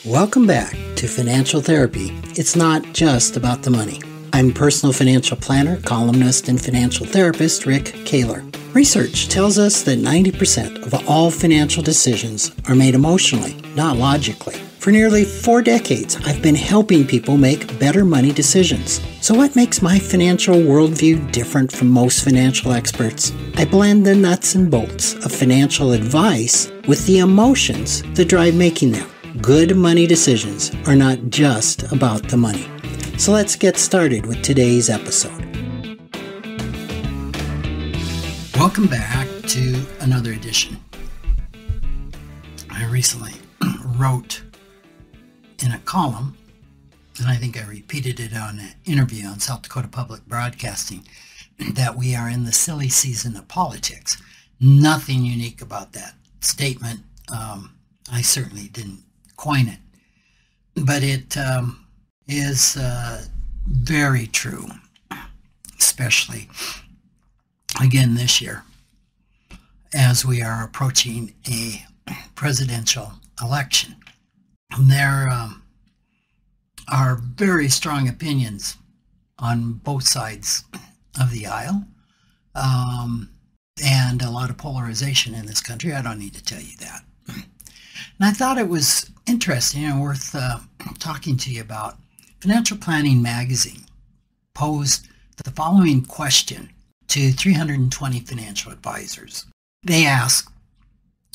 Welcome back to Financial Therapy. It's not just about the money. I'm personal financial planner, columnist, and financial therapist Rick Kahler. Research tells us that 90% of all financial decisions are made emotionally, not logically. For nearly 4 decades, I've been helping people make better money decisions. So what makes my financial worldview different from most financial experts? I blend the nuts and bolts of financial advice with the emotions that drive making them. Good money decisions are not just about the money. So let's get started with today's episode. Welcome back to another edition. I recently wrote in a column, and I think I repeated it on an interview on South Dakota Public Broadcasting, that we are in the silly season of politics. Nothing unique about that statement. I certainly didn't coin it, but it is very true, especially again this year as we are approaching a presidential election. There are very strong opinions on both sides of the aisle, and a lot of polarization in this country. I don't need to tell you that. And I thought it was interesting and worth talking to you about. Financial Planning magazine posed the following question to 320 financial advisors. They asked,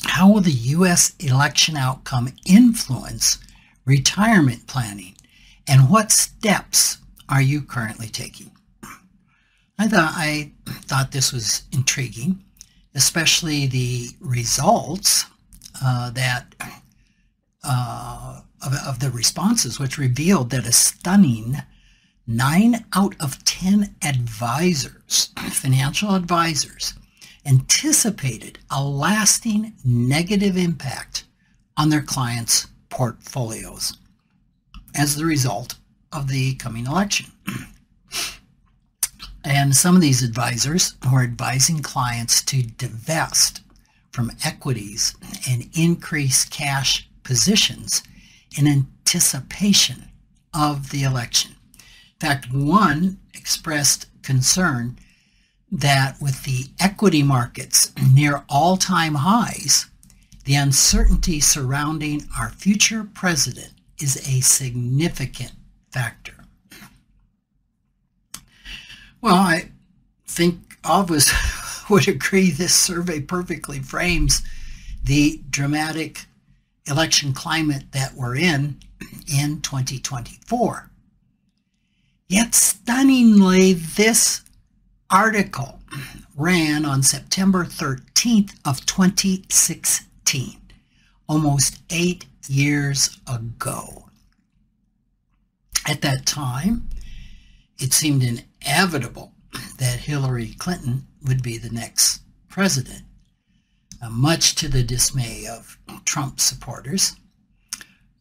how will the U.S. election outcome influence retirement planning, and what steps are you currently taking? I thought this was intriguing, especially the results of the responses, which revealed that a stunning 9 out of 10 advisors, financial advisors, anticipated a lasting negative impact on their clients' portfolios as the result of the coming election. And some of these advisors were advising clients to divest from equities and increase cash positions in anticipation of the election. In fact, one expressed concern that with the equity markets near all-time highs, the uncertainty surrounding our future president is a significant factor. Well, I think all of us would agree this survey perfectly frames the dramatic election climate that we're in 2024. Yet stunningly, this article ran on September 13th of 2016, almost 8 years ago. At that time, it seemed inevitable that Hillary Clinton would be the next president, much to the dismay of Trump supporters,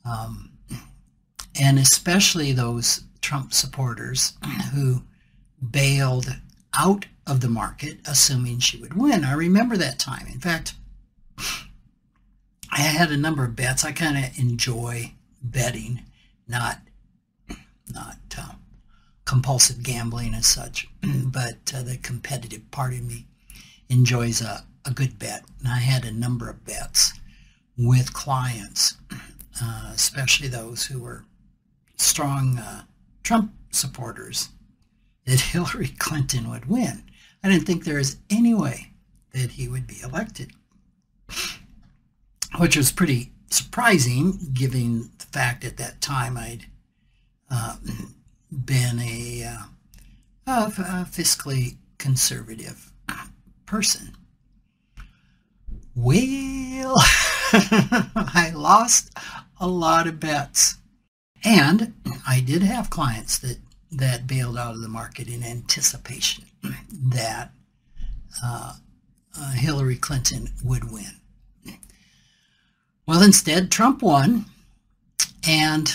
and especially those Trump supporters who bailed out of the market, assuming she would win. I remember that time. In fact, I had a number of bets. I kind of enjoy betting, not compulsive gambling as such, but the competitive part of me enjoys a good bet. And I had a number of bets with clients, especially those who were strong Trump supporters, that Hillary Clinton would win. I didn't think there was any way that he would be elected, which was pretty surprising given the fact at that time I'd been a fiscally conservative person. Well, I lost a lot of bets. And I did have clients that bailed out of the market in anticipation that Hillary Clinton would win. Well, instead, Trump won, and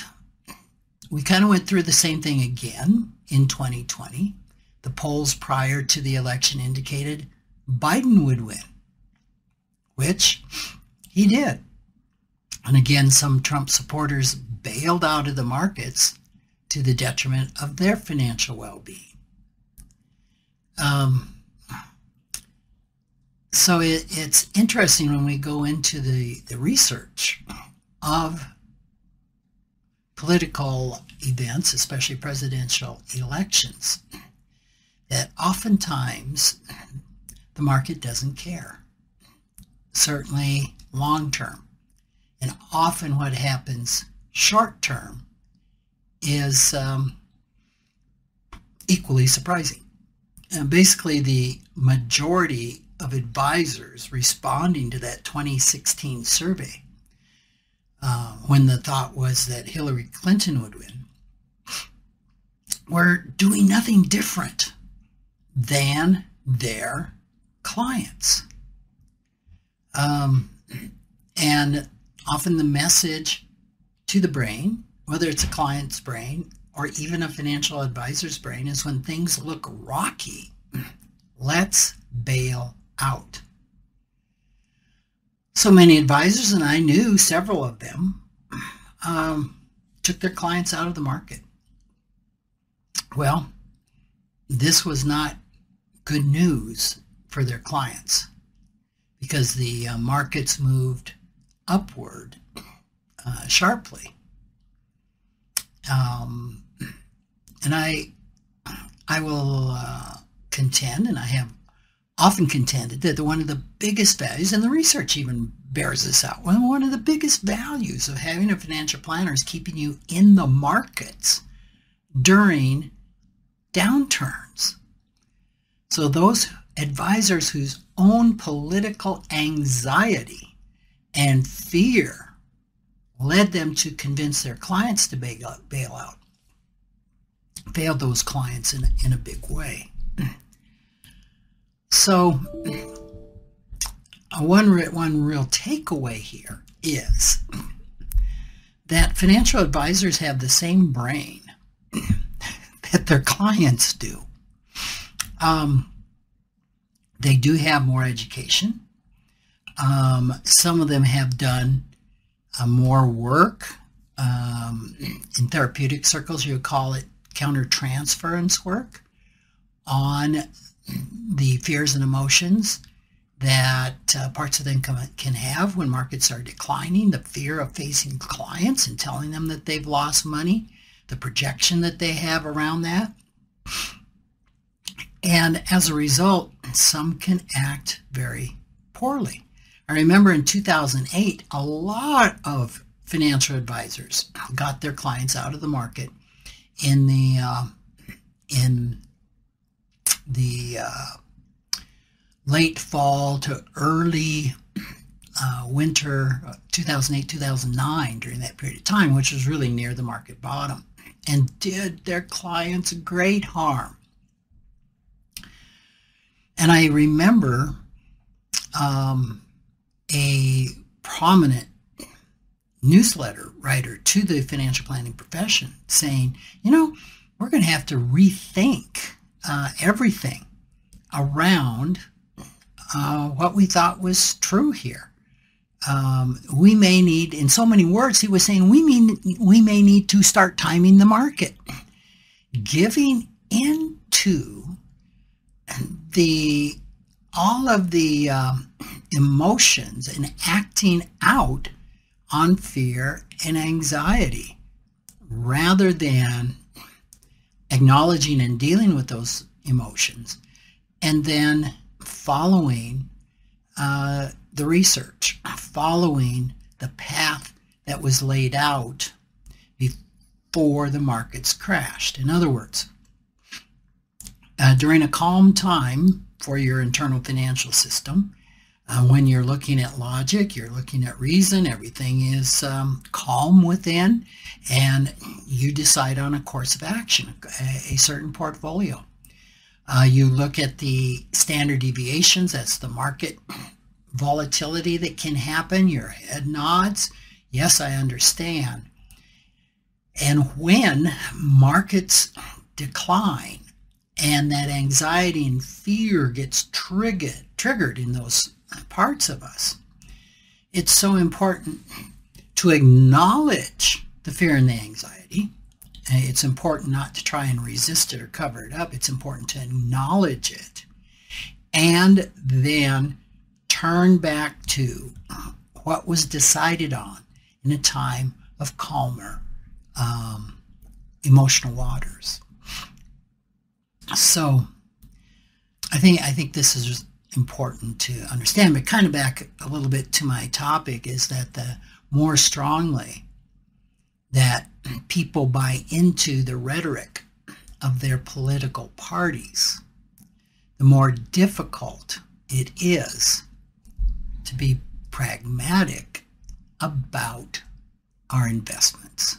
we kind of went through the same thing again in 2020. The polls prior to the election indicated Biden would win, which he did. And again, some Trump supporters bailed out of the markets to the detriment of their financial well-being. So it's interesting when we go into the research of political events, especially presidential elections, that oftentimes the market doesn't care, certainly long term. And often what happens short term is equally surprising. And basically the majority of advisors responding to that 2016 survey, when the thought was that Hillary Clinton would win, were doing nothing different than their clients. And often the message to the brain, whether it's a client's brain or even a financial advisor's brain, is when things look rocky, let's bail out. So many advisors, and I knew several of them, took their clients out of the market. Well, this was not good news for their clients because the markets moved upward sharply. And I will contend, and I have often contended, that one of the biggest values, and the research even bears this out, one of the biggest values of having a financial planner is keeping you in the markets during downturns. So those advisors whose own political anxiety and fear led them to convince their clients to bail out failed those clients in a big way. So one real takeaway here is that financial advisors have the same brain that their clients do. They do have more education. Some of them have done more work. In therapeutic circles, you would call it countertransference work on the fears and emotions that parts of them can have when markets are declining, the fear of facing clients and telling them that they've lost money, the projection that they have around that. And as a result, some can act very poorly. I remember in 2008, a lot of financial advisors got their clients out of the market in the late fall to early winter 2008, 2009, during that period of time, which was really near the market bottom, and did their clients great harm. And I remember a prominent newsletter writer to the financial planning profession saying, you know, we're going to have to rethink everything around what we thought was true here. We may need, in so many words, he was saying, we may need to start timing the market, giving into all of the emotions and acting out on fear and anxiety, rather than acknowledging and dealing with those emotions and then following the research, following the path that was laid out before the markets crashed. In other words, during a calm time for your internal financial system, when you're looking at logic, you're looking at reason, everything is calm within, and you decide on a course of action, a certain portfolio. You look at the standard deviations, that's the market volatility that can happen. Your head nods, yes, I understand. And when markets decline and that anxiety and fear gets triggered in those parts of us, it's so important to acknowledge the fear and the anxiety. It's important not to try and resist it or cover it up. It's important to acknowledge it and then turn back to what was decided on in a time of calmer emotional waters. So I think this is important to understand, but kind of back a little bit to my topic is that the more strongly that people buy into the rhetoric of their political parties, the more difficult it is to be pragmatic about our investments.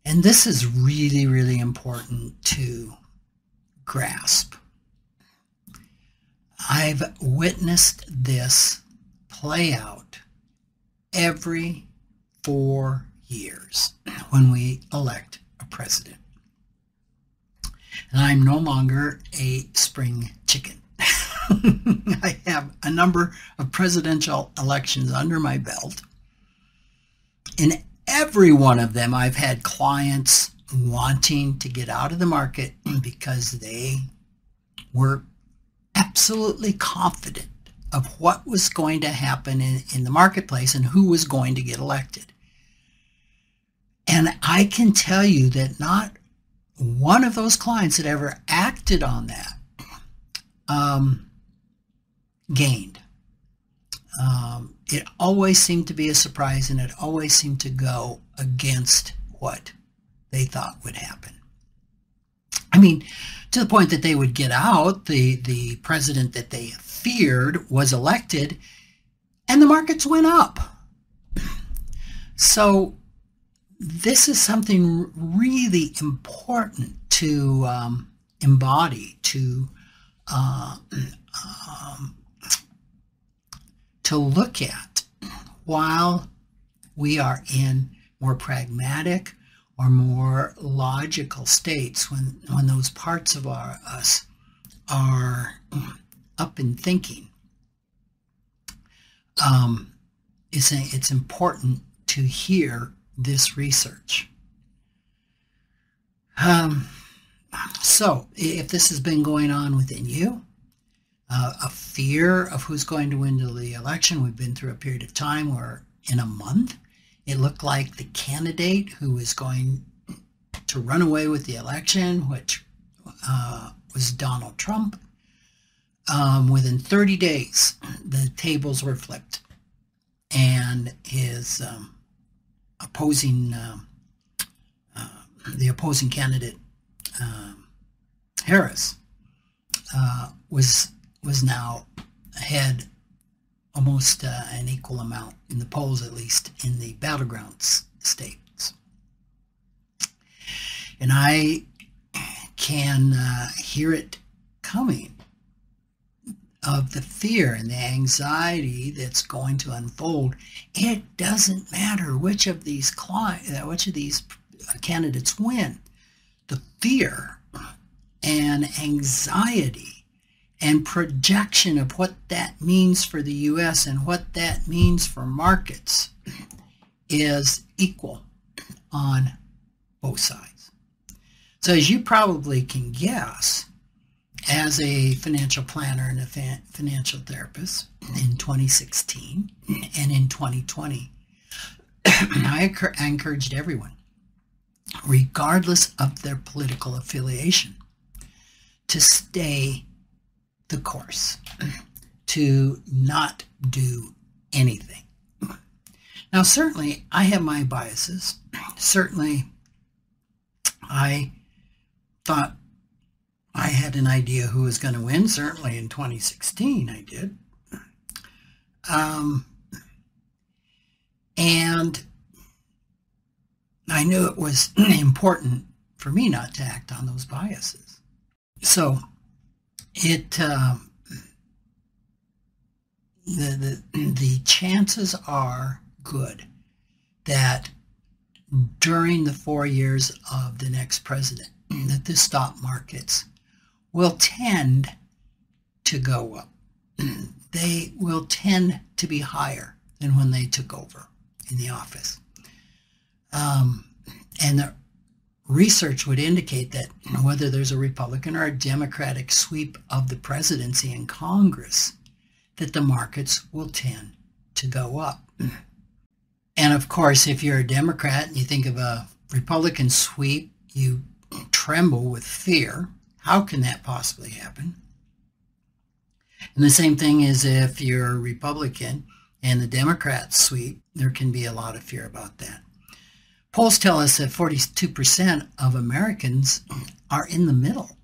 And this is really, really important to grasp. I've witnessed this play out every 4 years when we elect a president. And I'm no longer a spring chicken. I have a number of presidential elections under my belt. In every one of them, I've had clients wanting to get out of the market because they were absolutely confident of what was going to happen in the marketplace and who was going to get elected. And I can tell you that not one of those clients that ever acted on that gained. It always seemed to be a surprise, and it always seemed to go against what they thought would happen. I mean, to the point that they would get out, the president that they feared was elected, and the markets went up. So this is something really important to embody, to look at while we are in more pragmatic or more logical states, when those parts of us are up in thinking. It's important to hear this research. So if this has been going on within you, a fear of who's going to win the election, we've been through a period of time where in a month it looked like the candidate who was going to run away with the election, which was Donald Trump, within 30 days the tables were flipped, and his the opposing candidate, Harris, was now ahead almost an equal amount in the polls, at least in the battleground states. And I can hear it coming, of the fear and the anxiety that's going to unfold. It doesn't matter which of these candidates win. The fear and anxiety and projection of what that means for the U.S. and what that means for markets is equal on both sides. So as you probably can guess, as a financial planner and a financial therapist in 2016 and in 2020, I encouraged everyone, regardless of their political affiliation, to stay the course, to not do anything. Now, certainly, I have my biases. Certainly, I thought I had an idea who was going to win. Certainly in 2016, I did. And I knew it was important for me not to act on those biases. So the chances are good that during the 4 years of the next president, that the stock markets will tend to go up. They will tend to be higher than when they took over. in the office. And the research would indicate that whether there's a Republican or a Democratic sweep of the presidency and Congress, that the markets will tend to go up. And of course, if you're a Democrat and you think of a Republican sweep, you tremble with fear. How can that possibly happen? And the same thing is if you're a Republican and the Democrats sweep, there can be a lot of fear about that. Polls tell us that 42% of Americans are in the middle.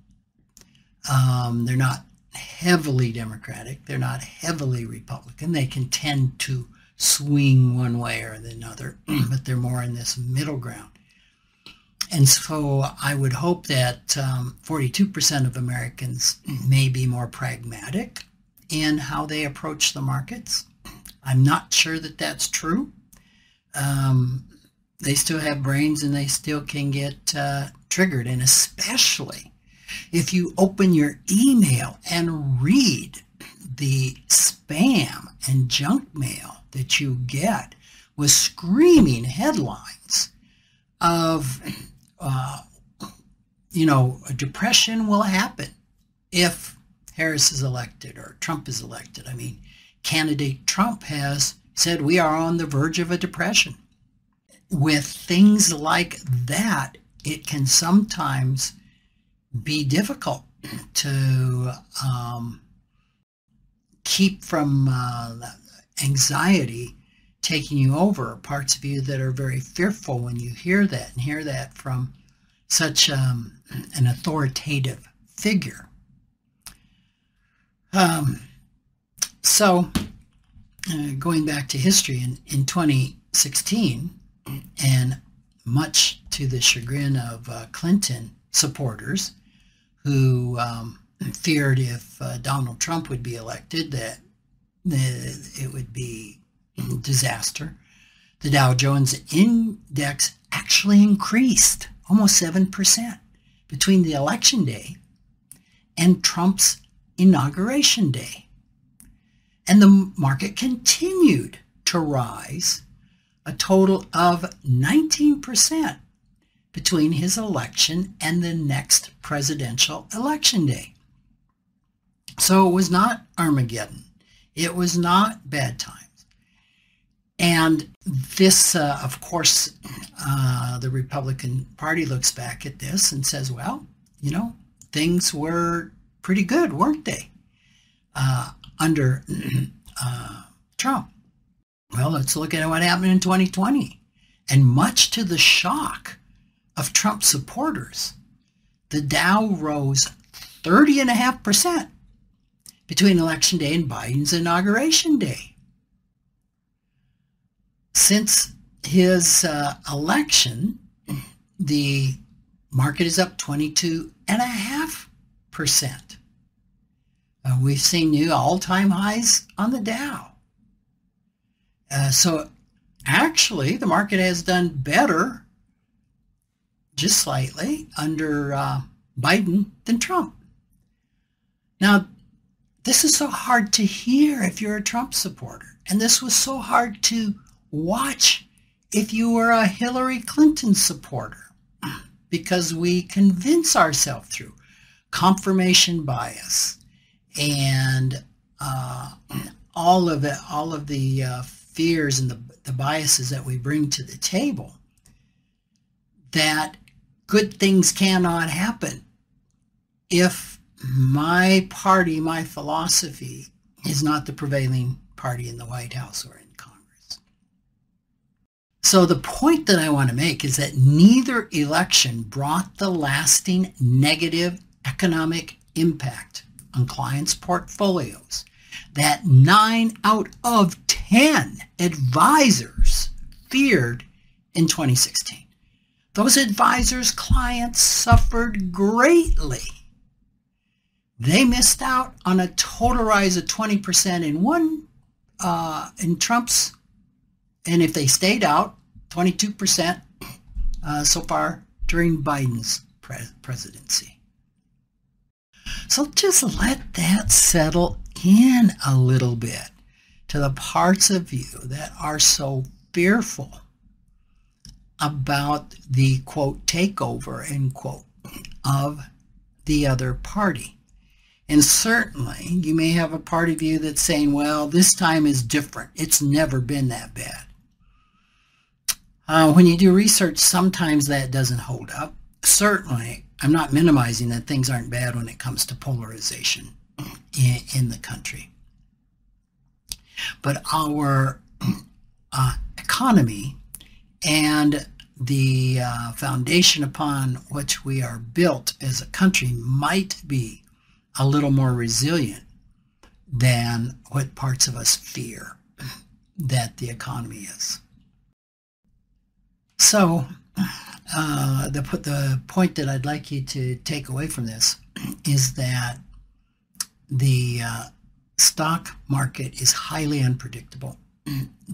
They're not heavily Democratic. They're not heavily Republican. They can tend to swing one way or another, but they're more in this middle ground. And so I would hope that 42% of Americans may be more pragmatic in how they approach the markets. I'm not sure that that's true. They still have brains and they still can get triggered. And especially if you open your email and read the spam and junk mail that you get with screaming headlines of, a depression will happen if Harris is elected or Trump is elected. I mean, candidate Trump has said we are on the verge of a depression. With things like that, it can sometimes be difficult to keep from anxiety taking you over, parts of you that are very fearful when you hear that and hear that from such an authoritative figure. So going back to history, in 2016, and much to the chagrin of Clinton supporters who feared if Donald Trump would be elected that it would be disaster, the Dow Jones Index actually increased almost 7% between the election day and Trump's inauguration day. And the market continued to rise a total of 19% between his election and the next presidential election day. So it was not Armageddon. It was not bad times. And this, of course, the Republican Party looks back at this and says, well, things were pretty good, weren't they, under Trump? Well, let's look at what happened in 2020. And much to the shock of Trump supporters, the Dow rose 30.5% between Election Day and Biden's Inauguration Day. Since his election, the market is up 22.5%. We've seen new all-time highs on the Dow. So actually, the market has done better, just slightly, under Biden than Trump. Now, this is so hard to hear if you're a Trump supporter. And this was so hard to watch if you were a Hillary Clinton supporter, because we convince ourselves through confirmation bias and all of the fears and the biases that we bring to the table, that good things cannot happen if my party, my philosophy, is not the prevailing party in the White House or in Congress. So the point that I want to make is that neither election brought the lasting negative economic impact on clients' portfolios that 9 out of 10 advisors feared in 2016. Those advisors' clients suffered greatly. They missed out on a total rise of 20% in Trump's, and if they stayed out, 22% so far during Biden's presidency. So just let that settle in a little bit to the parts of you that are so fearful about the, quote, takeover, end quote, of the other party. And certainly you may have a part of you that's saying, well, this time is different. It's never been that bad. When you do research, sometimes that doesn't hold up. Certainly, I'm not minimizing that things aren't bad when it comes to polarization in the country. But our economy and the foundation upon which we are built as a country might be a little more resilient than what parts of us fear that the economy is. So the point that I'd like you to take away from this is that the stock market is highly unpredictable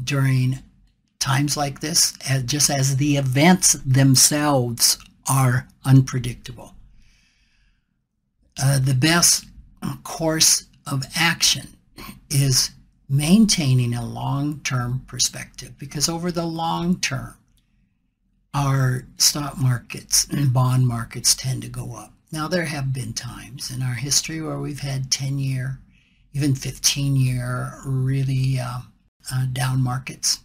during times like this, just as the events themselves are unpredictable. The best course of action is maintaining a long-term perspective, because over the long term, our stock markets and bond markets tend to go up. Now, there have been times in our history where we've had 10-year, even 15-year really down markets.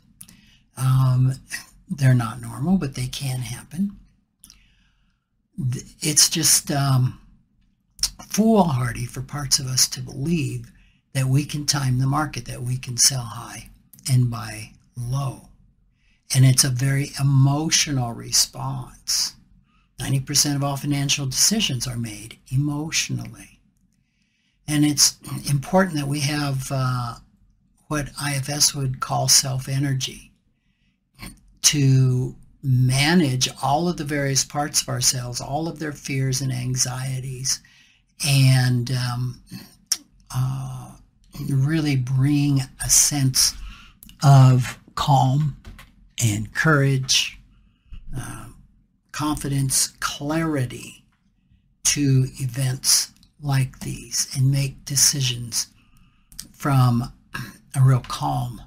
They're not normal, but they can happen. It's just foolhardy for parts of us to believe that we can time the market, that we can sell high and buy low. And it's a very emotional response. 90% of all financial decisions are made emotionally. And it's important that we have what IFS would call self-energy to manage all of the various parts of ourselves, all of their fears and anxieties, and really bring a sense of calm and courage, confidence, clarity to events like these, and make decisions from a real calm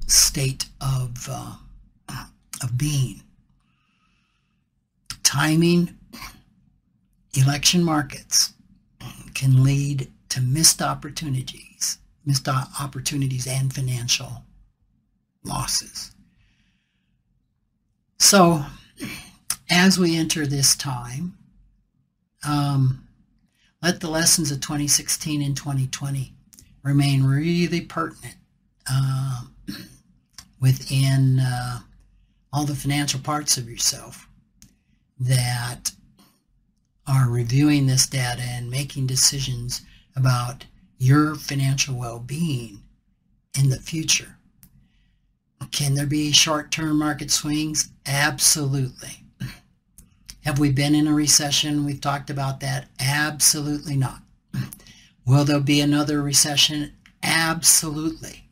state of being. Timing election markets can lead to missed opportunities and financial losses. So as we enter this time, let the lessons of 2016 and 2020 remain really pertinent within all the financial parts of yourself that are reviewing this data and making decisions about your financial well-being in the future. Can there be short-term market swings? Absolutely. Have we been in a recession? We've talked about that. Absolutely not. Will there be another recession? Absolutely.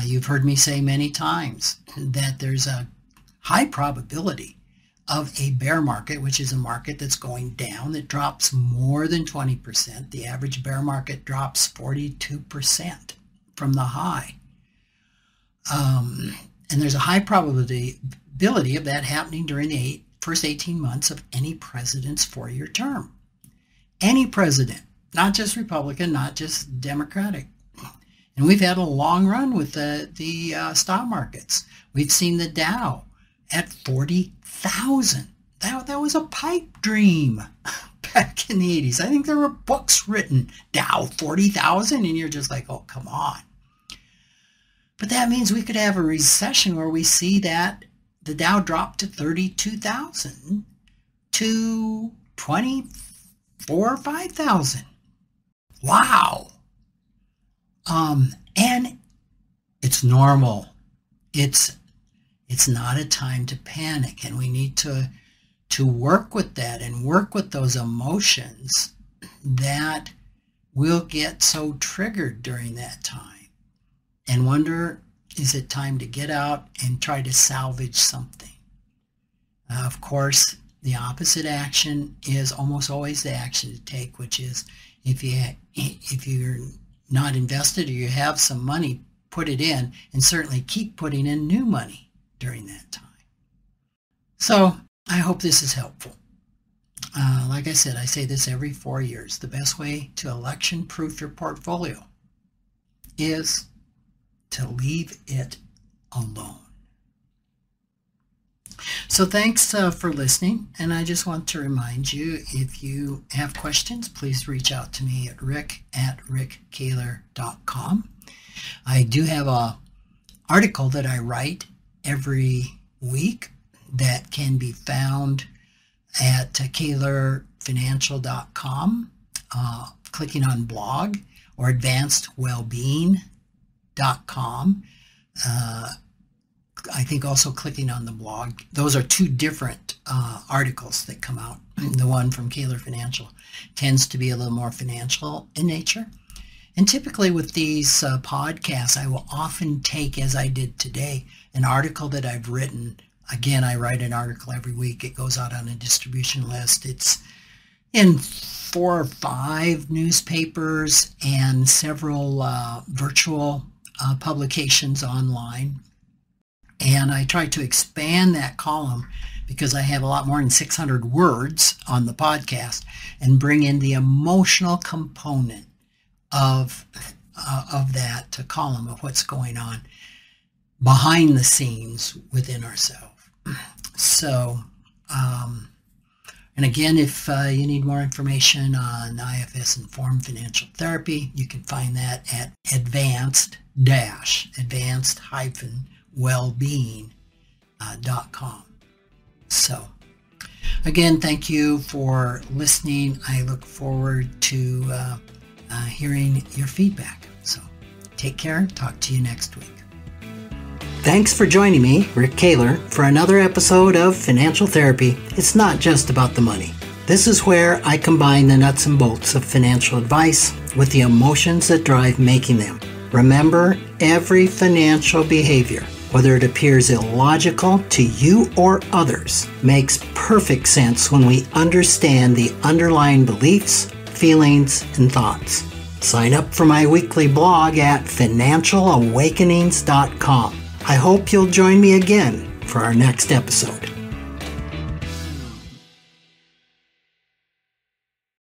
You've heard me say many times that there's a high probability of a bear market, which is a market that's going down, that drops more than 20%. The average bear market drops 42% from the high. And there's a high probability of that happening during the first 18 months of any president's four-year term. Any president, not just Republican, not just Democratic. And we've had a long run with the stock markets. We've seen the Dow at 40,000. That was a pipe dream back in the 80s. I think there were books written, Dow 40,000, and you're just like, oh, come on. But that means we could have a recession where we see that the Dow dropped to 32,000 to 24 or 5,000. Wow. And it's normal. It's not a time to panic, and we need to work with that and work with those emotions that will get so triggered during that time and wonder, is it time to get out and try to salvage something? Of course, the opposite action is almost always the action to take, which is if you're not invested or you have some money put it in and certainly keep putting in new money during that time. So I hope this is helpful. Like I said, I say this every 4 years. The best way to election-proof your portfolio is to leave it alone. So thanks for listening, and I just want to remind you, if you have questions, please reach out to me at rick@rickkahler.com. I do have an article that I write every week that can be found at kahlerfinancial.com, clicking on blog, or advancedwellbeing.com. I think also clicking on the blog. Those are two different articles that come out. The one from Kahler Financial tends to be a little more financial in nature. And typically with these podcasts, I will often take, as I did today, an article that I've written. Again, I write an article every week. It goes out on a distribution list. It's in 4 or 5 newspapers and several virtual publications online. And I try to expand that column because I have a lot more than 600 words on the podcast, and bring in the emotional component of that column of what's going on behind the scenes within ourselves. So, and again, if you need more information on IFS Informed Financial Therapy, you can find that at advanced-wellbeing.com. So, again, thank you for listening. I look forward to hearing your feedback. So, take care. Talk to you next week. Thanks for joining me, Rick Kahler, for another episode of Financial Therapy. It's not just about the money. This is where I combine the nuts and bolts of financial advice with the emotions that drive making them. Remember, every financial behavior, whether it appears illogical to you or others, makes perfect sense when we understand the underlying beliefs, feelings, and thoughts. Sign up for my weekly blog at financialawakenings.com. I hope you'll join me again for our next episode.